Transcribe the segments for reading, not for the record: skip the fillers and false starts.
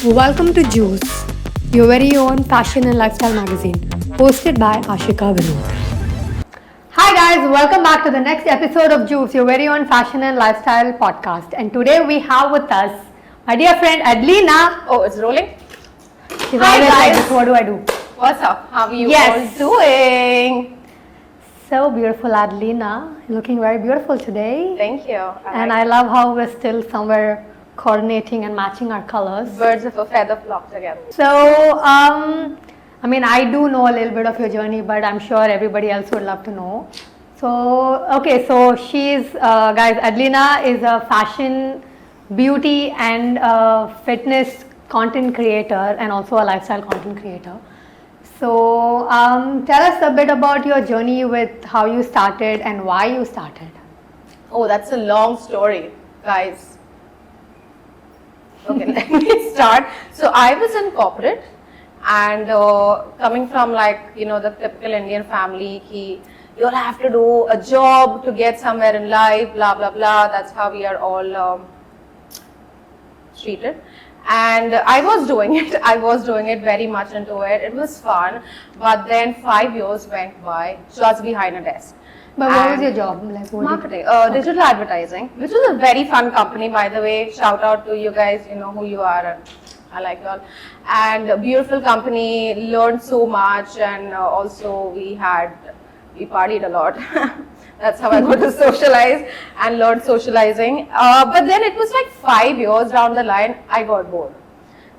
Welcome to Juice, your very own fashion and lifestyle magazine, hosted by Ashika Vinod. Hi guys, welcome back to the next episode of Juice, your very own fashion and lifestyle podcast. And today we have with us my dear friend ADLINA. Oh, it's rolling? She's Hi always like guys. this, what do I do? What's up? How are you Yes. all doing? So beautiful, ADLINA. Looking very beautiful today. Thank you. I love how we're still somewhere coordinating and matching our colors. Birds of a feather flock together. So, I do know a little bit of your journey, but I'm sure everybody else would love to know. So she's, guys, ADLINA is a fashion, beauty and fitness content creator and also a lifestyle content creator. So, tell us a bit about your journey with how you started and why you started. Oh, that's a long story, guys. Okay, let me start. So I was in corporate and coming from the typical Indian family, you'll have to do a job to get somewhere in life, blah, blah, blah. That's how we are all treated. And I was doing it. I was doing it very much into it. It was fun. But then 5 years went by just behind a desk. But what was your job? Marketing, digital advertising, which was a very fun company, by the way. Shout out to you guys, you know who you are, and I like you all. And a beautiful company, learned so much, and also we partied a lot. That's how I got to socialize and learn socializing. But then it was like 5 years down the line, I got bored.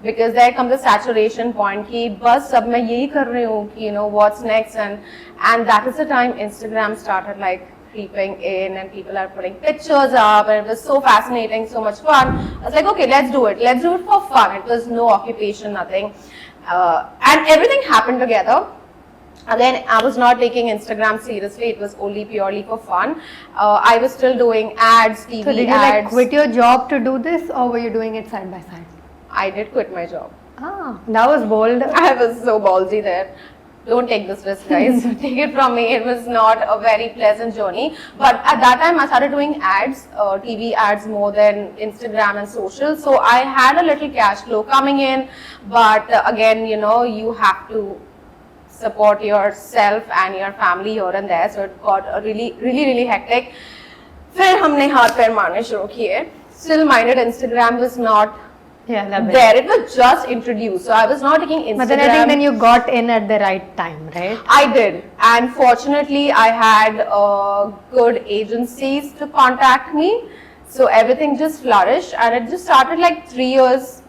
Because there comes the saturation point कि बस अब मैं यही कर रही हूँ कि what's next, and that is the time Instagram started like creeping in and people are putting pictures up and it was so fascinating, so much fun. I was like, okay, let's do it for fun. It was no occupation, nothing, and everything happened together. Again, I was not taking Instagram seriously. It was only purely for fun. I was still doing ads, TV ads. So did you quit your job to do this, or were you doing it side by side? I did quit my job. Ah, that was bold. I was so ballsy there. Don't take this risk, guys. Take it from me. It was not a very pleasant journey. But at that time, I started doing ads, TV ads more than Instagram and social. So I had a little cash flow coming in. But again, you have to support yourself and your family here and there. So it got really, really, really hectic. फिर हमने हाथ पैर मारने शुरू किए. Still minded, Instagram was not there. It was just introduced, so I was not taking Instagram. But then I think you got in at the right time, right? I did, and fortunately I had good agencies to contact me, so everything just flourished, and it just started like 3 years,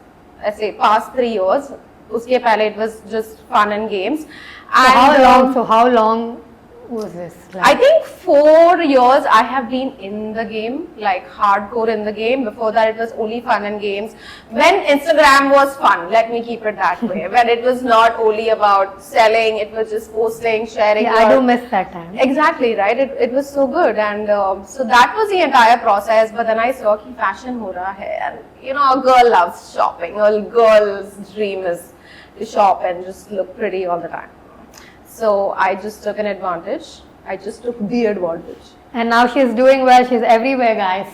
let's say past 3 years. Uske pehle it was just fun and games. So how long was this? I think 4 years I have been in the game, like hardcore in the game. Before that it was only fun and games. When Instagram was fun, let me keep it that way. When it was not only about selling, it was just posting, sharing. Yeah, I do miss that time. Exactly, right? It was so good, and so that was the entire process. But then I saw कि fashion हो रहा है, and a girl loves shopping. A girl's dream is to shop and just look pretty all the time. So I just took an advantage. I just took the advantage. And now she's doing well. She's everywhere, guys.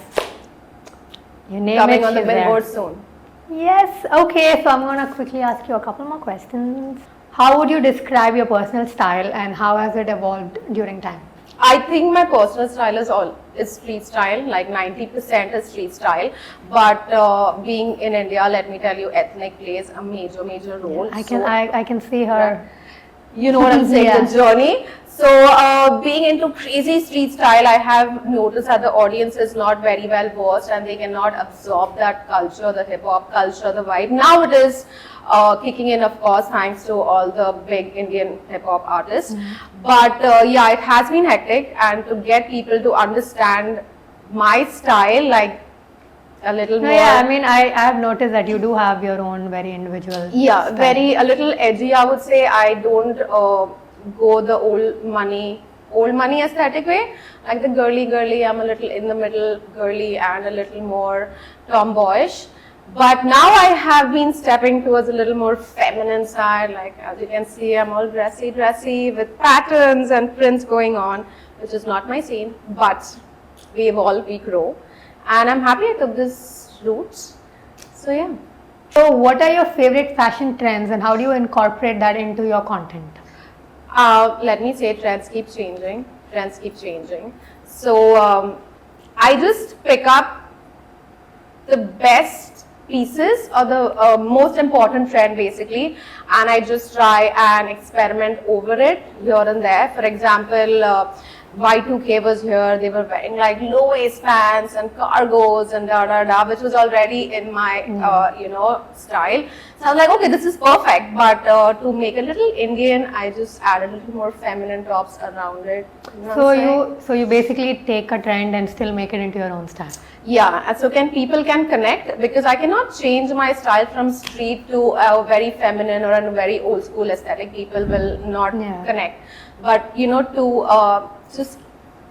You name Coming it, on the she's billboard there. soon. Yes. Okay. So I'm gonna quickly ask you a couple more questions. How would you describe your personal style, and how has it evolved during time? I think my personal style is street style. Like 90% is street style. But being in India, let me tell you, ethnic plays a major role. Yeah, I can see her. Yeah. You know what I'm saying, Yeah. the journey. So being into crazy street style, I have noticed that the audience is not very well versed and they cannot absorb that culture, the hip hop culture, the vibe. Now it is kicking in, of course, thanks to all the big Indian hip hop artists. But yeah, it has been hectic, and to get people to understand my style, like a little more. Yeah, I have noticed that you do have your own very individual. Yeah, style. a little edgy, I would say. I don't go the old money aesthetic way, like the girly. I'm a little in the middle girly and a little more tomboyish. But now I have been stepping towards a little more feminine side. Like as you can see, I'm all dressy with patterns and prints going on, which is not my scene. But we evolve, we grow. And I'm happy I took this route. So yeah. So what are your favorite fashion trends and how do you incorporate that into your content? Let me say trends keep changing. Trends keep changing. So I just pick up the best pieces or the most important trend basically, and I just try and experiment over it here and there. For example, Y2K was here, they were wearing like low waist pants and cargos and which was already in my style. So I was like, okay, this is perfect, but to make a little Indian, I just added a little more feminine tops around it. You know what I'm saying? So you basically take a trend and still make it into your own style. Yeah, and so people can connect, because I cannot change my style from street to a very feminine or a very old school aesthetic. People will not connect. But to just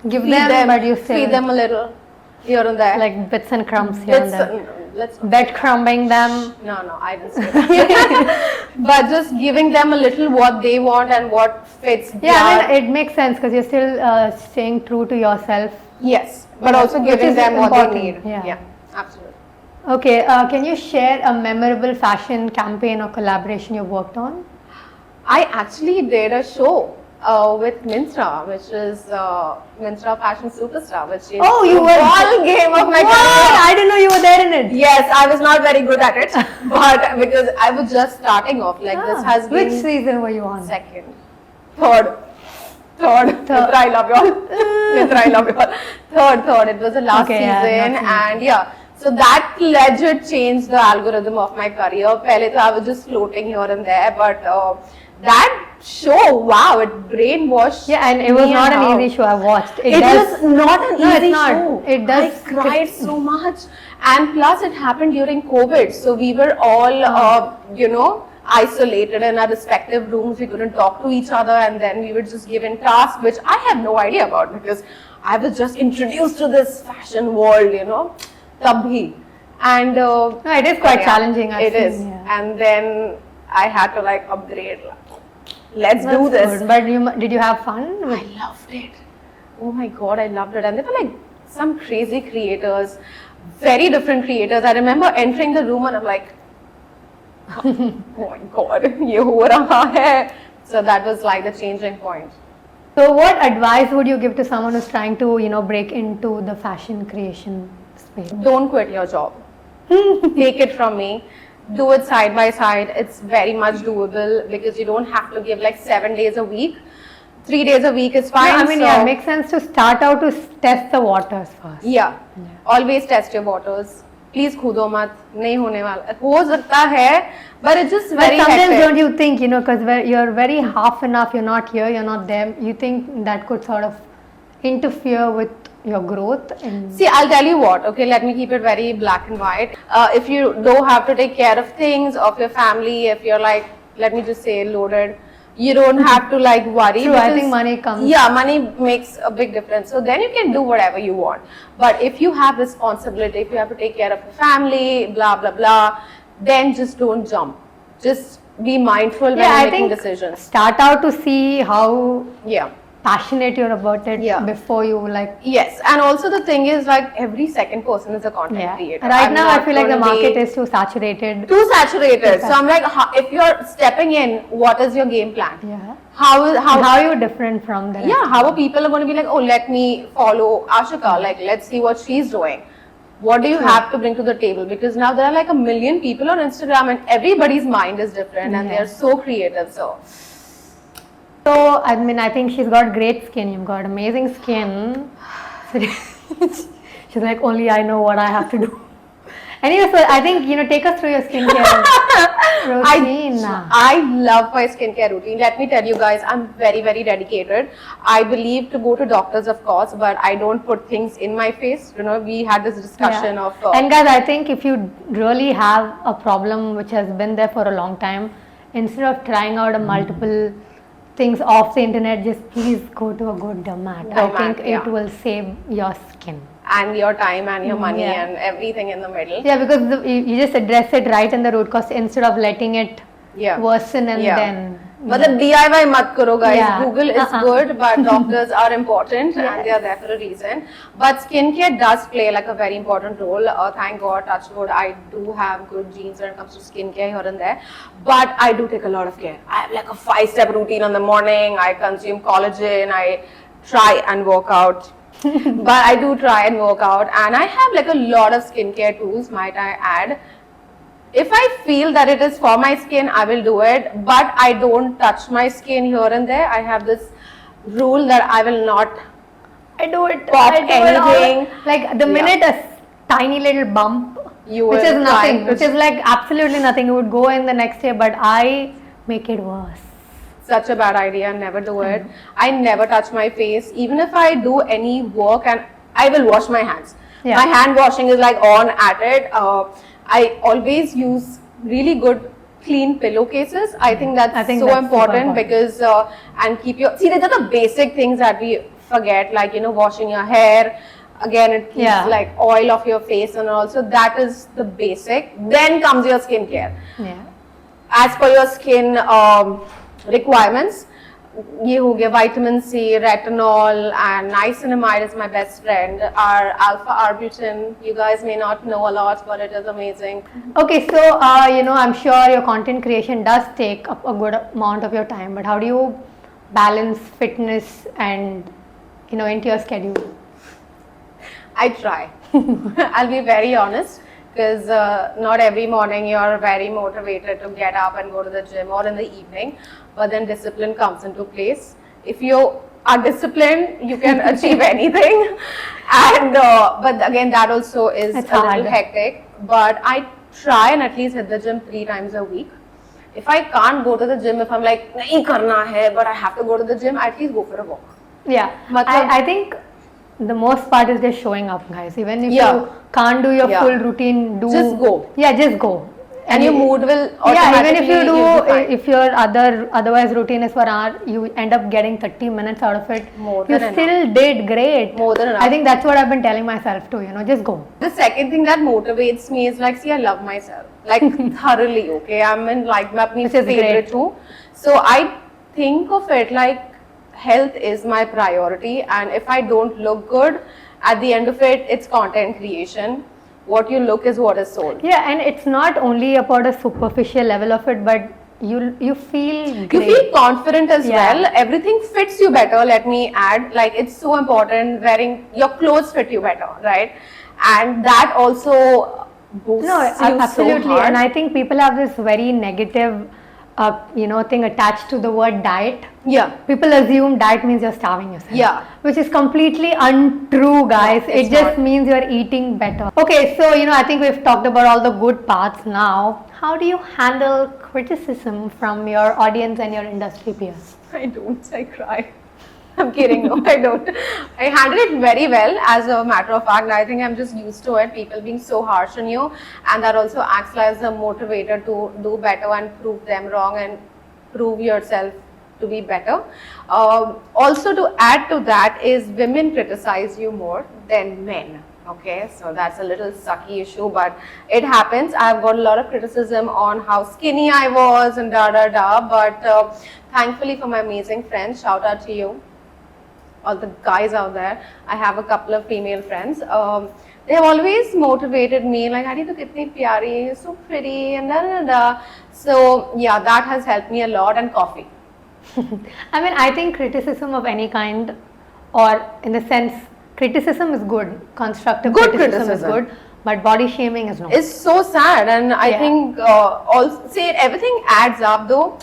give them, but you still feed them a little here and there. Like bits and crumbs here and there. Let's Breadcrumbing them. No, I didn't say that. But just giving them a little what they want and what fits. Yeah, I mean, it makes sense because you're still staying true to yourself. Yes, but also giving them what they need. Yeah, absolutely. Okay, can you share a memorable fashion campaign or collaboration you worked on? I actually did a show with Mintra, which is Mintra Fashion Superstar, which is you were all game of my career. I didn't know you were there in it. Yes, I was not very good at it, but because I was just starting off, this has been. Which season were you on? Second, third. Mitra, I love you all. Mitra, I love you all. Third. It was the last season, and so that legit changed the algorithm of my career. Pehle to I was just floating here and there, but that show, wow, it brainwashed. Yeah, and it was not an easy show. I watched. It was not an easy show. It does. I cried so much, and plus it happened during COVID, so we were all, isolated in our respective rooms. We couldn't talk to each other, and then we were just given tasks which I had no idea about because I was just introduced to this fashion world, tabhi. And it is quite challenging. It is, and then I had to upgrade. Let's do this. Good. But did you have fun? I loved it. Oh my god, I loved it. And there were some crazy creators, very different creators. I remember entering the room and I'm like, oh my god, ye ho raha hai. So that was the changing point. So what advice would you give to someone who's trying to, break into the fashion creation space? Don't quit your job. Take it from me. Do it side by side. It's very much doable because you don't have to give 7 days a week. 3 days a week is fine. No, I mean, it makes sense to start out to test the waters first. Yeah. Always test your waters. Please khudo mat, nahi hone wala. Ho sakta hai, but it's just very But sometimes hectic. don't you think, because you're very half enough, you're not here, you're not there, you think that could sort of interfere with your growth? See, I'll tell you what, okay, let me keep it very black and white. If you don't have to take care of things, of your family, if you're let me just say loaded, you don't have to worry. True, I think money comes. Yeah, money makes a big difference. So then you can do whatever you want. But if you have responsibility, if you have to take care of your family, blah, blah, blah, then just don't jump. Just be mindful when you're making decisions. Start out to see how passionate you're about it before you Yes, and also the thing is every second person is a content creator. Right now I feel like the market is too saturated. So I'm if you're stepping in, what is your game plan? Yeah. How are you different from the rest? Yeah, how are people going to be oh, let me follow Ashika, let's see what she's doing. What do you have to bring to the table? Because now there are 1 million people on Instagram and everybody's mind is different and they're so creative. So, I mean, I think she's got great skin. You've got amazing skin. She's like, only I know what I have to do. Anyway, so I think, take us through your skincare routine. I love my skincare routine. Let me tell you guys, I'm very, very dedicated. I believe to go to doctors, of course, but I don't put things in my face. We had this discussion of... and guys, I think if you really have a problem which has been there for a long time, instead of trying out a multiple things off the internet, just please go to a good dermat. I think it will save your skin. And your time and your money and everything in the middle. Yeah, because you just address it right in the root cause instead of letting it worsen and then Matlab DIY mat karo guys. Yeah. Google is good, but doctors are important and they are there for a reason. But skincare does play like a very important role. Thank God, touch wood, I do have good genes when it comes to skincare here and there. But I do take a lot of care. I have like a 5-step routine in the morning. I consume collagen. I try and work out. But I do try and work out. And I have like a lot of skincare tools, might I add. If I feel that it is for my skin, I will do it, but I don't touch my skin here and there. I have this rule that I will not I do it. pop I do it all. anything. Like the minute a tiny little bump, You which will is try nothing, to- which is like absolutely nothing, it would go in the next day, but I make it worse. Such a bad idea, never do it. I never touch my face. Even if I do any work, and I will wash my hands. Yeah. My hand washing is like on at it. I always use really good clean pillowcases. I think that's I think so that's super important important. because and keep your, see, these are the basic things that we forget, like, you know, washing your hair. Again, it keeps Yeah. like oil off your face, and also that is the basic. Then comes your skincare. Yeah. As per your skin requirements, ये हो गया vitamin C, retinol, and niacinamide is my best friend. Our alpha arbutin, you guys may not know a lot, but it is amazing. Okay, so you know, I'm sure your content creation does take up a good amount of your time, but how do you balance fitness and, you know, into your schedule? I try. I'll be very honest, because not every morning you're very motivated to get up and go to the gym, or in the evening, but then discipline comes into place. If you are disciplined, you can achieve anything. And but again, that also is It's a little hard. hectic. But I try and at least hit the gym 3 times a week. If I can't go to the gym, if I'm like, nahi karna hai, but I have to go to the gym, at least go for a walk. Yeah, Matlab- I think the most part is just showing up, guys. Even if Yeah. you can't do your Yeah. full routine, Just go. Yeah, just go. And your mood will Yeah, even if you automatically, you'll be do, fine. if your otherwise routine is for an hour, you end up getting 30 minutes out of it. More You than still did great. More than enough. I think that's what I've been telling myself too. You know, just go. The second thing that motivates me is like, see, I love myself, like thoroughly. Okay, I'm in like my Which is favorite great. too. So I think of it like health is my priority, and if I don't look good, at the end of it, it's content creation. What you look is what is sold. Yeah, and it's not only about a superficial level of it, but you feel You great. feel confident as Yeah. well. Everything fits you better. Let me add, like, it's so important. Wearing your clothes fit you better, right? And that also boosts No, you absolutely. so hard. And I think people have this very negative, you know, thing attached to the word diet. Yeah. People assume diet means you're starving yourself. Yeah. Which is completely untrue, guys. No, it's it just not. means you're eating better. Okay, so, you know, I think we've talked about all the good parts now. How do you handle criticism from your audience and your industry peers? I don't. I cry. I'm kidding. No, I don't. I handle it very well. As a matter of fact, I think I'm just used to it. People being so harsh on you, and that also acts as a motivator to do better and prove them wrong and prove yourself to be better. Also, to add to that is women criticize you more than men. Okay, so that's a little sucky issue, but it happens. I've got a lot of criticism on how skinny I was and da da da, but thankfully for my amazing friends, shout out to you, all the guys out there. I have a couple of female friends. They have always motivated me, like, Adi, tu kitni pyari, you're so pretty, and da da da. So yeah, that has helped me a lot, and coffee. I mean, I think criticism of any kind, or in the sense, criticism is good. Constructive Good criticism is criticism. good, but body shaming is not. It's so sad, and I Yeah. think also see, everything adds up though.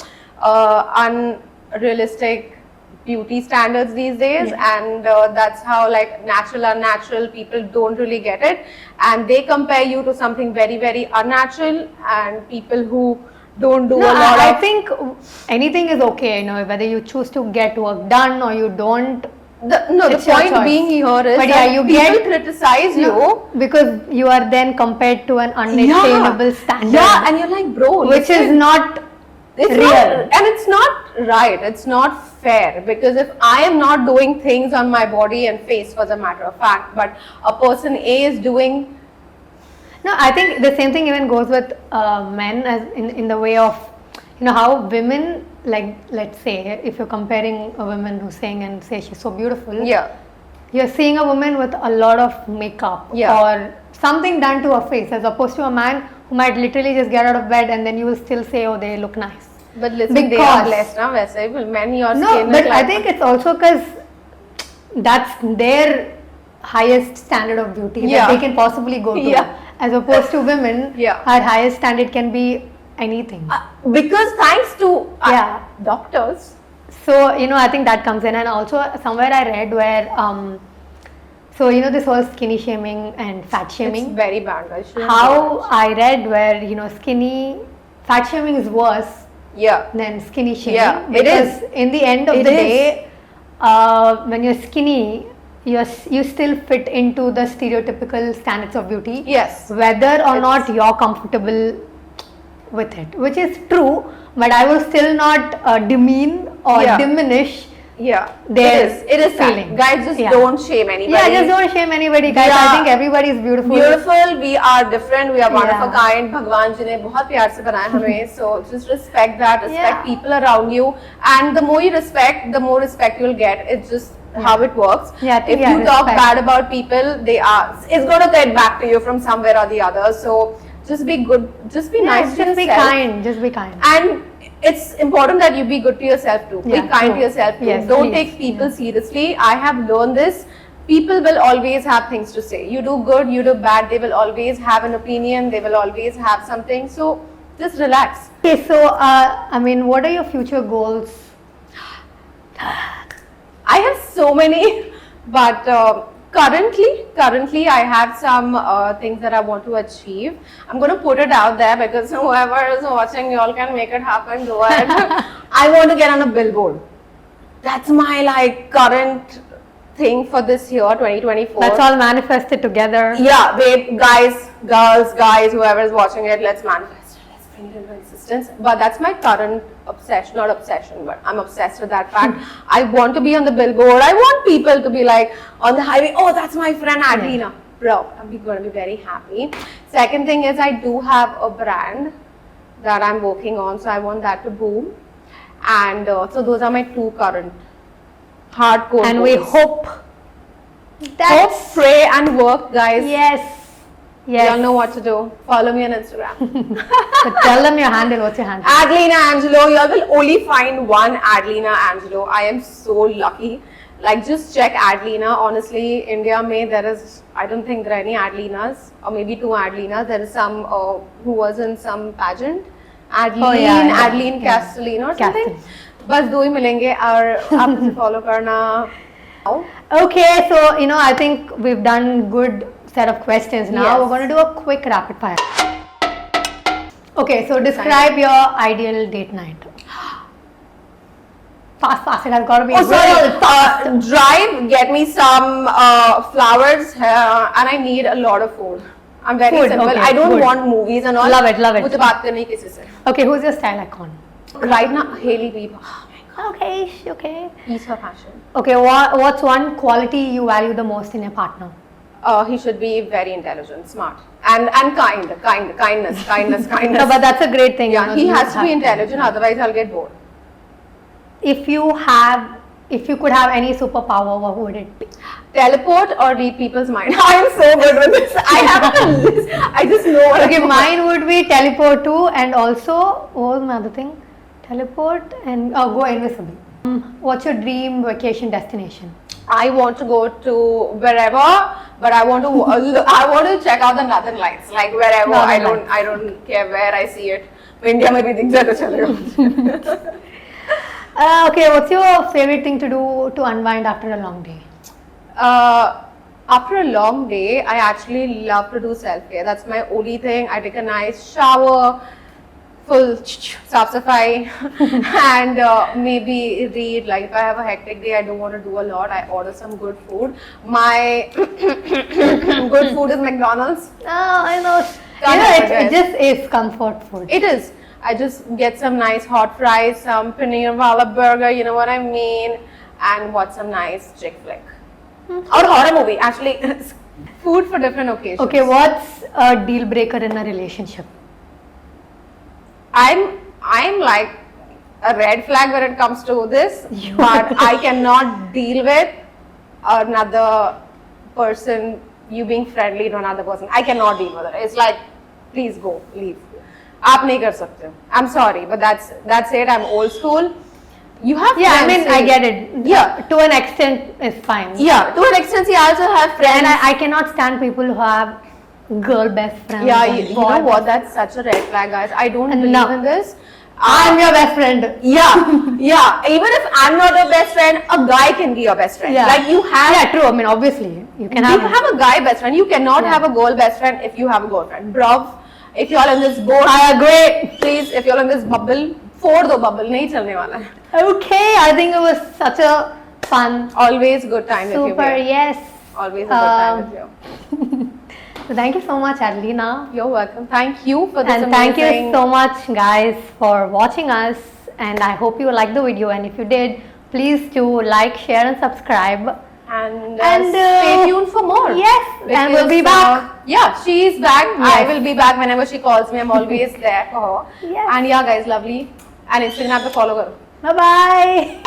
Unrealistic beauty standards these days, Yeah. and that's how, like, natural, unnatural, people don't really get it, and they compare you to something very, very unnatural, and people who don't do No, a lot I of think anything is okay, you know, whether you choose to get work done or you don't. the It's your point choice. being here is But that yeah, you people get- criticize you. Because you are then compared to an unattainable standard. Yeah, and you're like, bro, which is listen. not It's real. not, and it's not right. It's not fair, because if I am not doing things on my body and face, for the matter of fact, but a person A is doing, No, I think the same thing even goes with men, as in the way of, you know, how women like let's say if you're comparing a woman who sing and say she's so beautiful, Yeah. you're seeing a woman with a lot of makeup Yeah. or something done to her face, as opposed to a man who might literally just get out of bed and then you will still say, oh, they look nice. But listen, they are blessed now, वैसे भी men your No, skin but is I like think it's also because that's their highest standard of beauty Yeah. that they can possibly go to. Yeah. As opposed to women, Yeah. our highest standard can be anything. because thanks to Yeah. doctors. So, you know, I think that comes in, and also somewhere I read where, so you know, this whole skinny shaming and fat shaming. It's very bad, guys. Shouldn't How do it. I read where, you know, fat shaming is worse Yeah. than skinny shaming. Yeah, it because in the end of It the is. day, when you're skinny, you still fit into the stereotypical standards of beauty. Yes. Whether or It's- not you're comfortable with it, which is true, but I will still not demean or Yeah. diminish. Yeah. Their It is sad. feeling. Guys, just Yeah. don't shame anybody. Yeah, just don't shame anybody, guys. I Yeah. think everybody is beautiful. Beautiful, we are different, we are one of a Yeah. kind. भगवान जी ने बहुत प्यार से बनाया हमें. So just respect that, respect Yeah. people around you, and the more you respect, the more respect you'll get. It's just how it works. Yeah, I think, if yeah, you talk respect. bad about people, it's going to get back to you from somewhere or the other. So just be good, just be Yeah, nice to just be yourself. kind. Just be kind. And it's important that you be good to yourself too. Yeah, be kind true. to yourself too. Yes, Don't please. take people seriously. I have learned this. People will always have things to say. You do good, you do bad, they will always have an opinion, they will always have something. So just relax. Okay, so I mean, what are your future goals? I have so many, but currently I have some things that I want to achieve. I'm going to put it out there because whoever is watching, you all can make it happen. Go ahead. I want to get on a billboard. That's my like current thing for this year, 2024. Let's all manifest it together. Yeah, wait, guys, girls, guys, whoever is watching it, let's manifest it. Let's bring it into existence. But that's my current obsession, not obsession, but I'm obsessed with that fact. I want to be on the billboard. I want people to be like on the highway, oh, that's my friend ADLINA. Bro, I'm going to be very happy. Second thing is I do have a brand that I'm working on, so I want that to boom. And so those are my two current hardcore And we goals. hope Hope, that's pray and work, guys. yes, yes. Y'all know what to do. Follow me on Instagram. So tell them your handle. What's your handle? ADLINA ANGELO. Y'all will only find one ADLINA ANGELO. I am so lucky. Like, just check ADLINA. Honestly, India there is, I don't think there are any ADLINAs, or maybe two ADLINAs. There is some who was in some pageant. Adeline yeah. Castellino or something. Castellino. बस दो ही मिलेंगे और आप मुझे follow करना. Okay, so you know, I think we've done good set of questions now. Yes. We're going to do a quick rapid fire. Okay, so describe your ideal date night. Fast, it has got to be Oh, very sorry. Drive, get me some flowers, and I need a lot of food. I'm very Food, simple. okay, I don't food. want movies and all. Love it, love it. मुझे बात करनी है किसी से. Okay, who's your style icon? Right now, Hailey Bieber. Okay, okay. He's her passion. Okay, what's one quality you value the most in a partner? He should be very intelligent, smart, and kindness. No, but that's a great thing. Yeah, you know, he you has to have be intelligent. Otherwise, I'll get bored. If you could have any superpower, what would it be? Teleport or read people's mind. I am so good with this. I have a list. I just know what Okay, I'm mine would be teleport too, and also what was my other thing? Teleport and go invisible. What's your dream vacation destination? I want to go to wherever, but I want to check out the northern lights, like wherever. Northern I don't care where I see it. India में भी दिख जाए तो चलेगा. Okay, what's your favorite thing to do to unwind after a long day? After a long day, I actually love to do self-care. That's my only thing. I take a nice shower, full saaf safai, and maybe read. Like if I have a hectic day, I don't want to do a lot. I order some good food. My good food is McDonald's. Oh, I know. Can't help it, It just is comfort food. It is. I just get some nice hot fries, some paneer wala burger, you know what I mean, and watch some nice chick flick. Or horror movie, actually. Food for different occasions. Okay, what's a deal breaker in a relationship? I'm like a red flag when it comes to this, but I cannot deal with another person, you being friendly to another person. I cannot deal with it. It's like, please go, leave. आप नहीं कर सकते. I'm sorry, but that's it. I'm old school. You have Yeah, I friends, mean, I get it. Yeah. To an extent, it's fine. Yeah, to an extent, you also have friends. And I cannot stand people who have girl best friends. Yeah, and you boy know what? best- That's such a red flag, guys. I don't believe No. in this. I'm your best friend. Yeah, yeah. Even if I'm not your best friend, a guy can be your best friend. Yeah. Like you have. Yeah, true. I mean, obviously, you can You have. have a guy best friend. You cannot Yeah. have a girl best friend if you have a girlfriend. Bruv, if you're in this boat, I agree. please, if you're in this bubble, for the bubble, nahi chalne wala hai. Okay, I think it was such a fun, Always good time with you. super, babe. yes. Always a good time with you. So thank you so much, Adelina. You're welcome. Thank you for this And thank you amazing. so much, guys, for watching us. And I hope you liked the video. And if you did, please do like, share, and subscribe. And, And, stay tuned for more. Yes, and we'll be Because, back. Yeah, she's back. I Yes. will be back whenever she calls me. I'm always there for her. Yes. And yeah, guys, lovely. And Instagram pe follow karo. Bye bye.